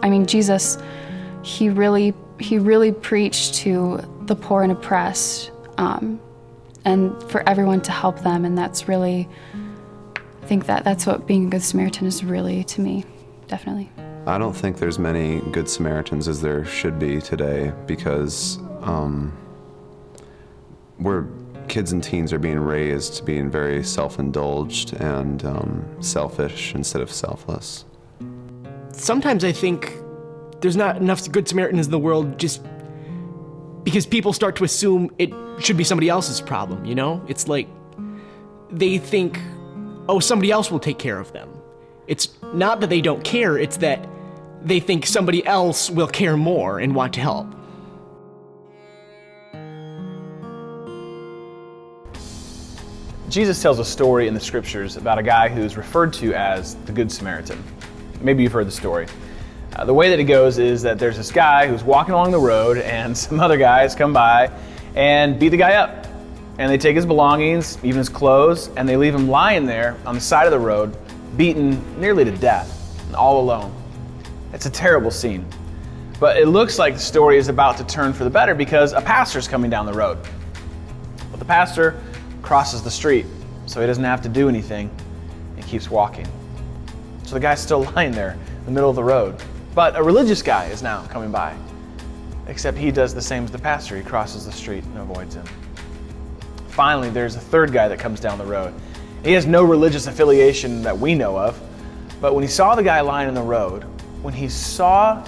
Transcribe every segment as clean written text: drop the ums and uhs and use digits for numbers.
I mean, Jesus, he really preached to the poor and oppressed, and for everyone to help them. And that's really, I think that's what being a Good Samaritan is really to me, definitely. I don't think there's many Good Samaritans as there should be today, because kids and teens are being raised to being very self-indulged and selfish instead of selfless. Sometimes I think there's not enough Good Samaritans in the world just because people start to assume it should be somebody else's problem, you know? It's like they think, oh, somebody else will take care of them. It's not that they don't care, it's that they think somebody else will care more and want to help. Jesus tells a story in the scriptures about a guy who's referred to as the Good Samaritan. Maybe you've heard the story. The way that it goes is that there's this guy who's walking along the road, and some other guys come by and beat the guy up. And they take his belongings, even his clothes, and they leave him lying there on the side of the road, beaten nearly to death, and all alone. It's a terrible scene. But it looks like the story is about to turn for the better because a pastor's coming down the road. But the pastor crosses the street, so he doesn't have to do anything, and keeps walking. So the guy's still lying there in the middle of the road. But a religious guy is now coming by, except he does the same as the pastor. He crosses the street and avoids him. Finally, there's a third guy that comes down the road. He has no religious affiliation that we know of, but when he saw the guy lying in the road, when he saw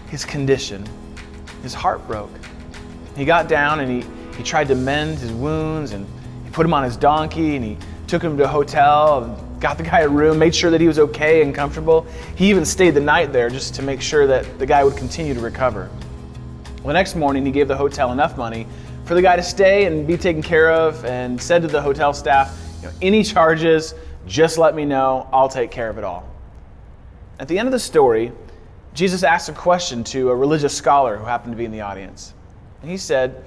his condition, his heart broke. He got down and he tried to mend his wounds, and he put him on his donkey, and he took him to a hotel and got the guy a room, made sure that he was okay and comfortable. He even stayed the night there just to make sure that the guy would continue to recover. Well, the next morning, he gave the hotel enough money for the guy to stay and be taken care of, and said to the hotel staff, any charges, just let me know, I'll take care of it all. At the end of the story, Jesus asked a question to a religious scholar who happened to be in the audience. And he said,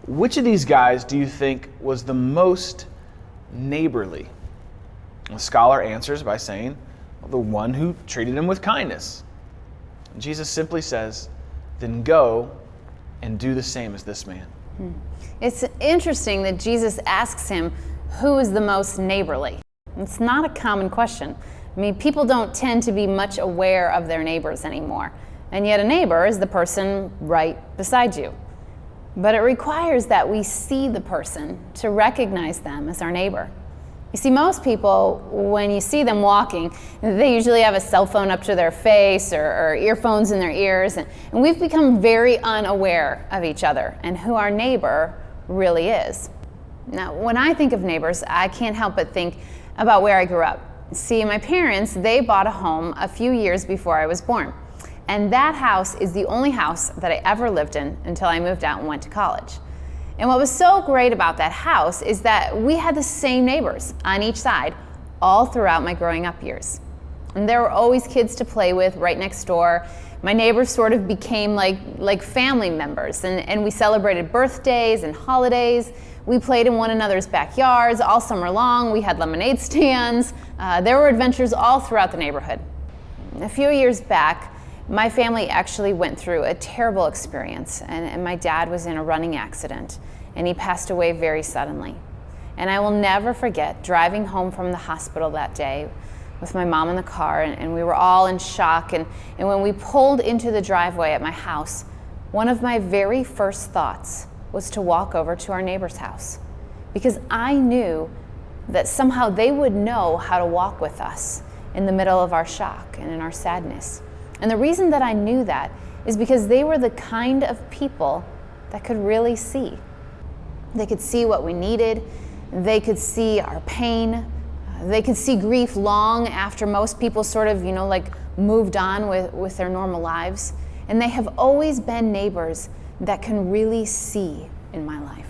which of these guys do you think was the most neighborly? And the scholar answers by saying, well, the one who treated him with kindness. And Jesus simply says, then go and do the same as this man. It's interesting that Jesus asks him, who is the most neighborly? It's not a common question. I mean, people don't tend to be much aware of their neighbors anymore. And yet a neighbor is the person right beside you. But it requires that we see the person to recognize them as our neighbor. You see, most people, when you see them walking, they usually have a cell phone up to their face or earphones in their ears. And we've become very unaware of each other and who our neighbor really is. Now, when I think of neighbors, I can't help but think about where I grew up. See, my parents, they bought a home a few years before I was born. And that house is the only house that I ever lived in until I moved out and went to college. And what was so great about that house is that we had the same neighbors on each side all throughout my growing up years. And there were always kids to play with right next door. My neighbors sort of became like family members, and we celebrated birthdays and holidays. We played in one another's backyards all summer long. We had lemonade stands. There were adventures all throughout the neighborhood. A few years back, my family actually went through a terrible experience, and my dad was in a running accident, and he passed away very suddenly. And I will never forget driving home from the hospital that day with my mom in the car, and we were all in shock. And when we pulled into the driveway at my house, one of my very first thoughts was to walk over to our neighbor's house, because I knew that somehow they would know how to walk with us in the middle of our shock and in our sadness. And the reason that I knew that is because they were the kind of people that could really see. They could see what we needed. They could see our pain. They could see grief long after most people sort of, moved on with their normal lives. And they have always been neighbors that can really see in my life.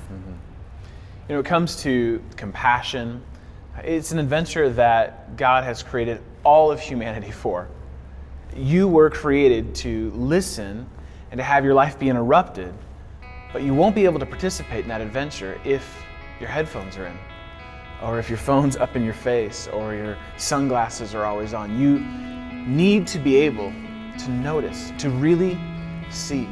When it comes to compassion, it's an adventure that God has created all of humanity for. You were created to listen and to have your life be interrupted, but you won't be able to participate in that adventure if your headphones are in, or if your phone's up in your face, or your sunglasses are always on. You need to be able to notice, to really see.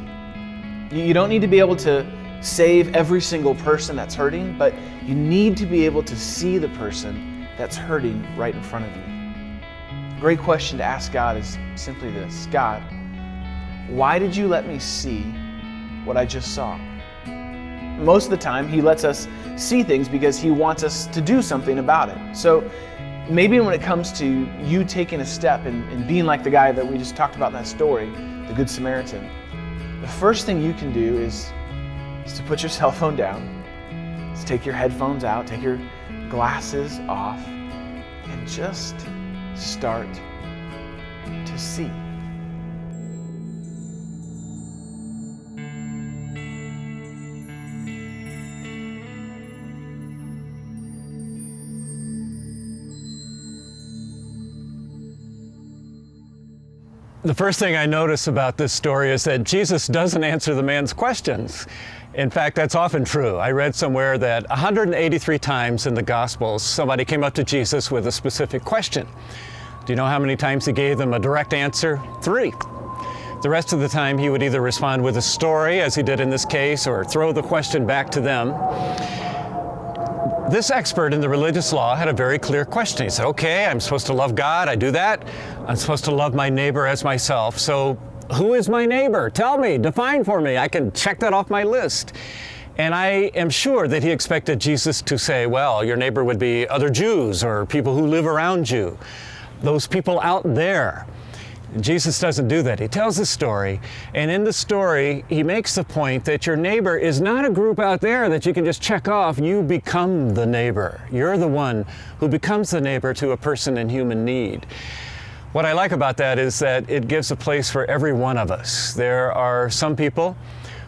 You don't need to be able to save every single person that's hurting, but you need to be able to see the person that's hurting right in front of you. A great question to ask God is simply this: God, why did you let me see what I just saw? Most of the time, He lets us see things because He wants us to do something about it. So maybe when it comes to you taking a step and being like the guy that we just talked about in that story, the Good Samaritan, the first thing you can do is to put your cell phone down, is take your headphones out, take your glasses off, and just start to see. The first thing I notice about this story is that Jesus doesn't answer the man's questions. In fact, that's often true. I read somewhere that 183 times in the Gospels, somebody came up to Jesus with a specific question. Do you know how many times He gave them a direct answer? 3. The rest of the time, He would either respond with a story, as He did in this case, or throw the question back to them. This expert in the religious law had a very clear question. He said, okay, I'm supposed to love God, I do that. I'm supposed to love my neighbor as myself. So who is my neighbor? Tell me, define for me. I can check that off my list. And I am sure that He expected Jesus to say, well, your neighbor would be other Jews or people who live around you, those people out there. Jesus doesn't do that. He tells a story, and in the story, He makes the point that your neighbor is not a group out there that you can just check off. You become the neighbor. You're the one who becomes the neighbor to a person in human need. What I like about that is that it gives a place for every one of us. There are some people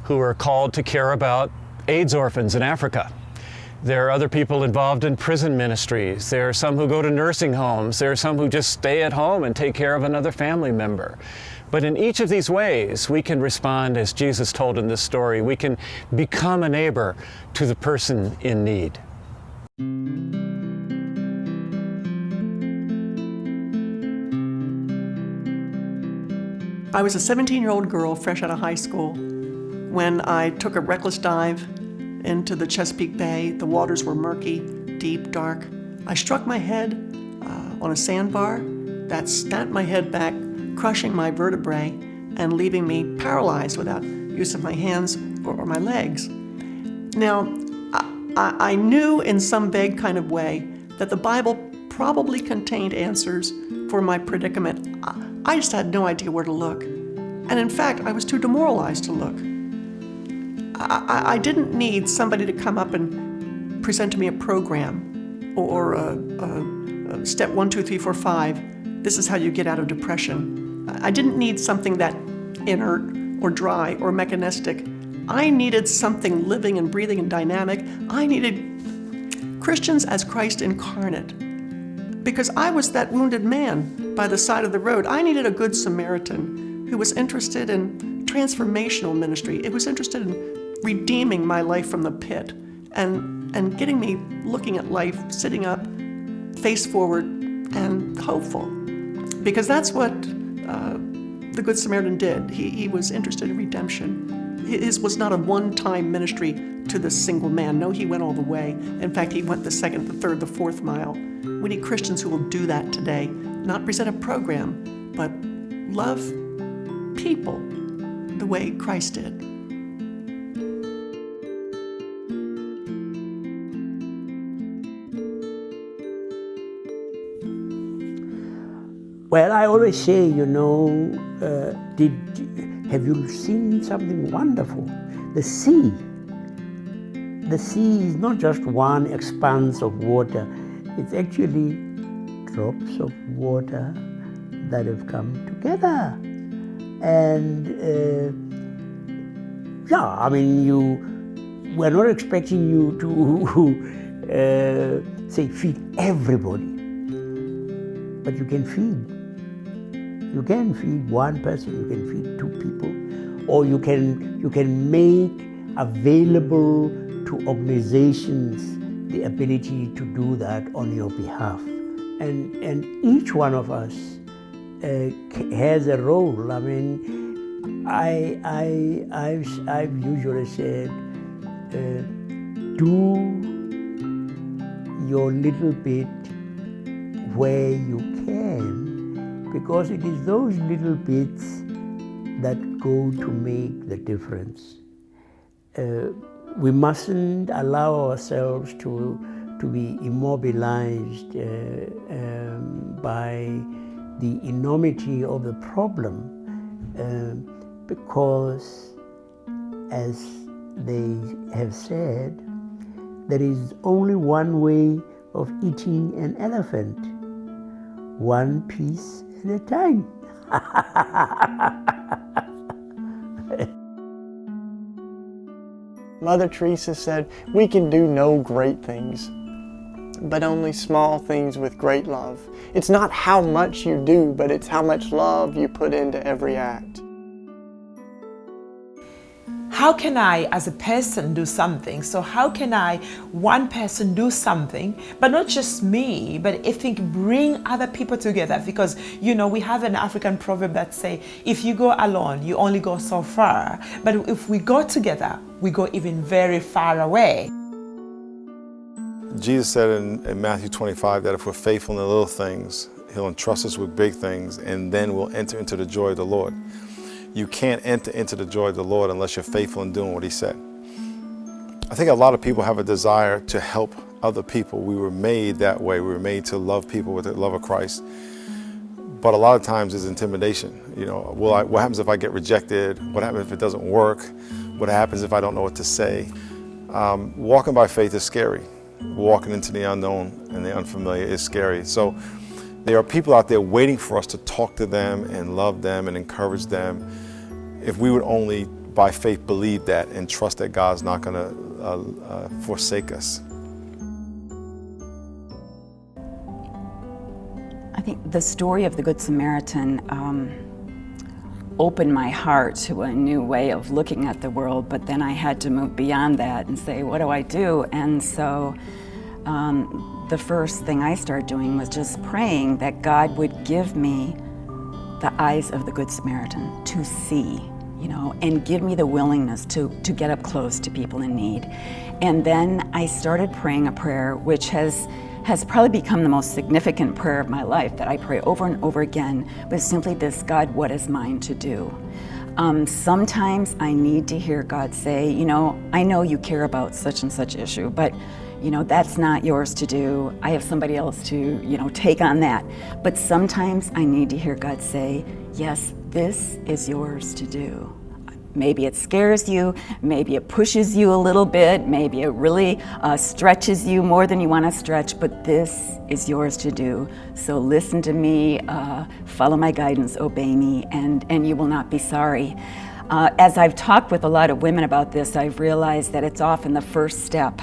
who are called to care about AIDS orphans in Africa. There are other people involved in prison ministries. There are some who go to nursing homes. There are some who just stay at home and take care of another family member. But in each of these ways, we can respond as Jesus told in this story. We can become a neighbor to the person in need. I was a 17-year-old girl fresh out of high school when I took a reckless dive into the Chesapeake Bay. The waters were murky, deep, dark. I struck my head on a sandbar that snapped my head back, crushing my vertebrae and leaving me paralyzed without use of my hands or my legs. Now, I knew in some vague kind of way that the Bible probably contained answers for my predicament. I just had no idea where to look. And in fact, I was too demoralized to look. I didn't need somebody to come up and present to me a program or a step 1, 2, 3, 4, 5. This is how you get out of depression. I didn't need something that inert or dry or mechanistic. I needed something living and breathing and dynamic. I needed Christians as Christ incarnate. Because I was that wounded man by the side of the road. I needed a Good Samaritan who was interested in transformational ministry. It was interested in redeeming my life from the pit and getting me looking at life, sitting up, face forward, and hopeful. Because that's what the Good Samaritan did. He was interested in redemption. His was not a one-time ministry to this single man. No, he went all the way. In fact, he went the second, the third, the fourth mile. We need Christians who will do that today. Not present a program, but love people the way Christ did. Well, I always say, have you seen something wonderful? The sea. The sea is not just one expanse of water. It's actually drops of water that have come together. And we're not expecting you to say feed everybody, but you can feed. You can feed one person, you can feed 2 people, or you can make available to organizations the ability to do that on your behalf. And each one of us has a role. I mean, I've usually said, do your little bit where you can, because it is those little bits that go to make the difference. We mustn't allow ourselves to be immobilized by the enormity of the problem, because, as they have said, there is only one way of eating an elephant, one piece at a time. Mother Teresa said, we can do no great things, but only small things with great love. It's not how much you do, but it's how much love you put into every act. How can I, as a person, do something? So how can one person do something, but not just me, but I think bring other people together? Because, you know, we have an African proverb that say, if you go alone, you only go so far. But if we go together, we go even very far away. Jesus said in Matthew 25 that if we're faithful in the little things, He'll entrust us with big things, and then we'll enter into the joy of the Lord. You can't enter into the joy of the Lord unless you're faithful in doing what He said. I think a lot of people have a desire to help other people. We were made that way. We were made to love people with the love of Christ. But a lot of times it's intimidation. You know, what happens if I get rejected? What happens if it doesn't work? What happens if I don't know what to say? Walking by faith is scary. Walking into the unknown and the unfamiliar is scary. So there are people out there waiting for us to talk to them and love them and encourage them. If we would only, by faith, believe that and trust that God's not going to forsake us. I think the story of the Good Samaritan opened my heart to a new way of looking at the world, but then I had to move beyond that and say, what do I do? And so the first thing I started doing was just praying that God would give me the eyes of the Good Samaritan to see, you know, and give me the willingness to get up close to people in need. And then I started praying a prayer which has probably become the most significant prayer of my life, that I pray over and over again, was simply this: God, what is mine to do? Sometimes I need to hear God say, you know, I know you care about such and such issue, but you know, that's not yours to do. I have somebody else to, you know, take on that. But sometimes I need to hear God say, yes, this is yours to do. Maybe it scares you, maybe it pushes you a little bit, maybe it really stretches you more than you want to stretch, but this is yours to do. So listen to me, follow my guidance, obey me, and you will not be sorry. As I've talked with a lot of women about this, I've realized that it's often the first step.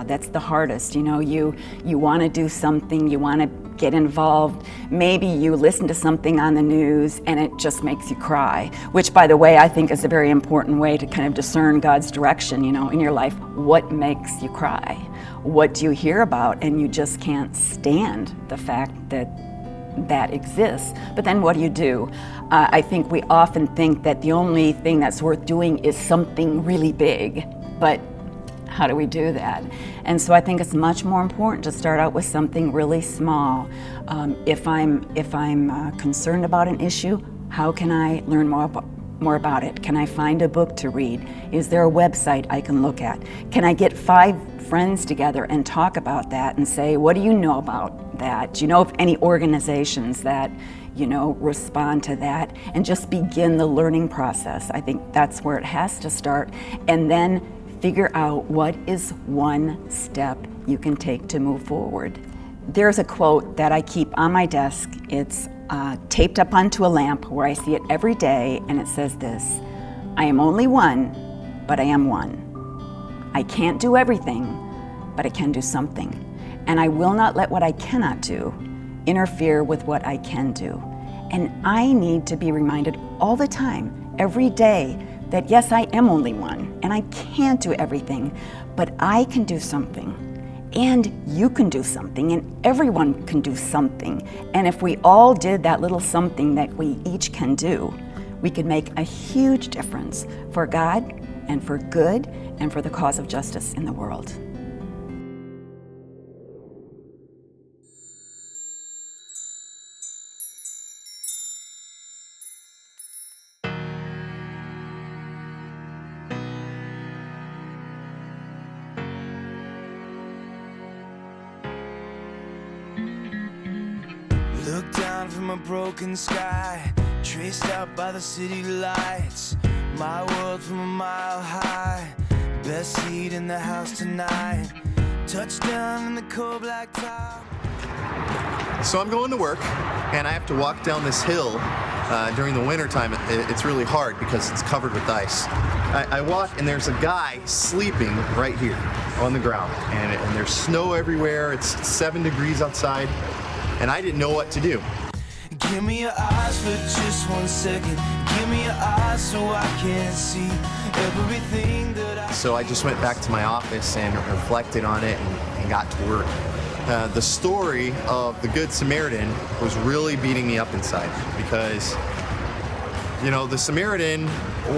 That's the hardest. You know, you want to do something, you want to get involved. Maybe you listen to something on the news and it just makes you cry, which, by the way, I think is a very important way to kind of discern God's direction, you know, in your life. What makes you cry? What do you hear about and you just can't stand the fact that exists? But then what do? I think we often think that the only thing that's worth doing is something really big, but how do we do that? And so I think it's much more important to start out with something really small. If I'm concerned about an issue, how can I learn more about it? Can I find a book to read? Is there a website I can look at? Can I get 5 friends together and talk about that and say, what do you know about that? Do you know of any organizations that, you know, respond to that? And just begin the learning process. I think that's where it has to start. And then figure out what is one step you can take to move forward. There's a quote that I keep on my desk. It's taped up onto a lamp where I see it every day, and it says this: I am only one, but I am one. I can't do everything, but I can do something. And I will not let what I cannot do interfere with what I can do. And I need to be reminded all the time, every day, that yes, I am only one, and I can't do everything, but I can do something. And you can do something, and everyone can do something. And if we all did that little something that we each can do, we could make a huge difference for God and for good and for the cause of justice in the world. Look down from a broken sky, traced out by the city lights. My world from a mile high, best seat in the house tonight. Touchdown in the cold black top. So I'm going to work, and I have to walk down this hill. During the winter time, it's really hard because it's covered with ice. I walk, and there's a guy sleeping right here on the ground, and there's snow everywhere. It's 7 degrees outside, and I didn't know what to do. Give me your eyes for just 1 second. Give me your eyes so I can see everything that I... So I just went back to my office and reflected on it and got to work. The story of the Good Samaritan was really beating me up inside because, you know, the Samaritan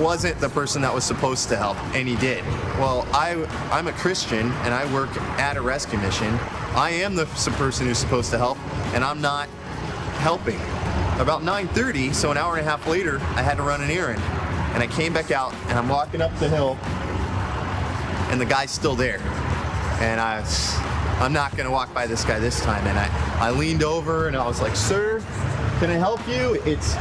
wasn't the person that was supposed to help, and he did. Well, I'm a Christian, and I work at a rescue mission. I am the person who's supposed to help, and I'm not helping. About 9:30, so an hour and a half later, I had to run an errand, and I came back out, and I'm walking up the hill, and the guy's still there, and I'm not gonna walk by this guy this time. And I leaned over and I was like, "Sir, can I help you? It's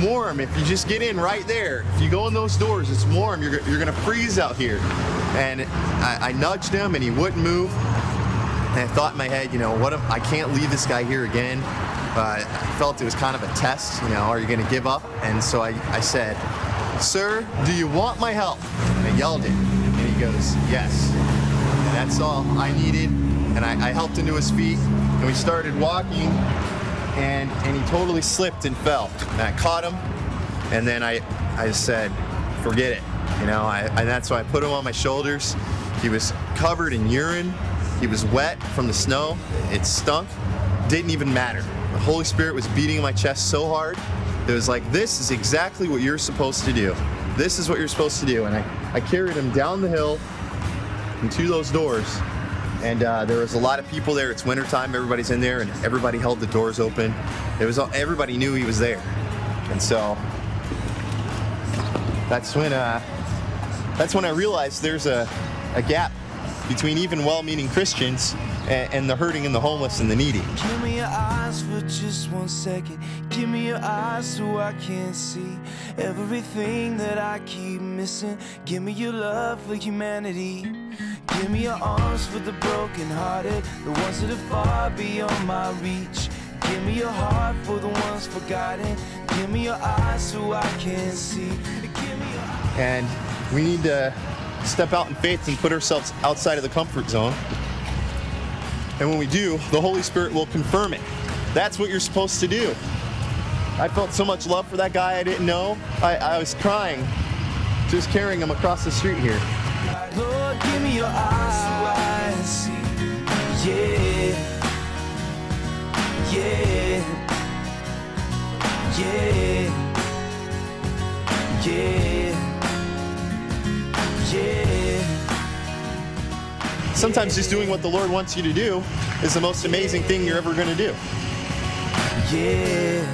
warm. If you just get in right there, if you go in those doors, it's warm. You're gonna freeze out here." And I nudged him and he wouldn't move. And I thought in my head, you know, I can't leave this guy here again. I felt it was kind of a test, you know, are you gonna give up? And so I said, "Sir, do you want my help?" And I yelled it, and he goes, "Yes." And that's all I needed. And I helped him to his feet, and we started walking, and he totally slipped and fell. And I caught him, and then I said, "Forget it," you know. And that's why I put him on my shoulders. He was covered in urine. He was wet from the snow. It stunk. Didn't even matter. The Holy Spirit was beating in my chest so hard. It was like, this is exactly what you're supposed to do. This is what you're supposed to do. And I carried him down the hill and to those doors. And there was a lot of people there. It's wintertime, everybody's in there, and everybody held the doors open. Everybody knew he was there. And so that's when I realized there's a gap between even well-meaning Christians and the hurting and the homeless and the needy. Give me your eyes for just 1 second. Give me your eyes so I can see everything that I keep missing. Give me your love for humanity. Give me your arms for the broken-hearted, the ones that are far beyond my reach. Give me your heart for the ones forgotten. Give me your eyes so I can see. Give me your eyes. And we need to step out in faith and put ourselves outside of the comfort zone. And when we do, the Holy Spirit will confirm it. That's what you're supposed to do. I felt so much love for that guy I didn't know. I was crying just carrying him across the street here. Lord, give me your eyes. Yeah. Yeah. Yeah. Yeah. Yeah. Sometimes just doing what the Lord wants you to do is the most amazing thing you're ever going to do. Yeah.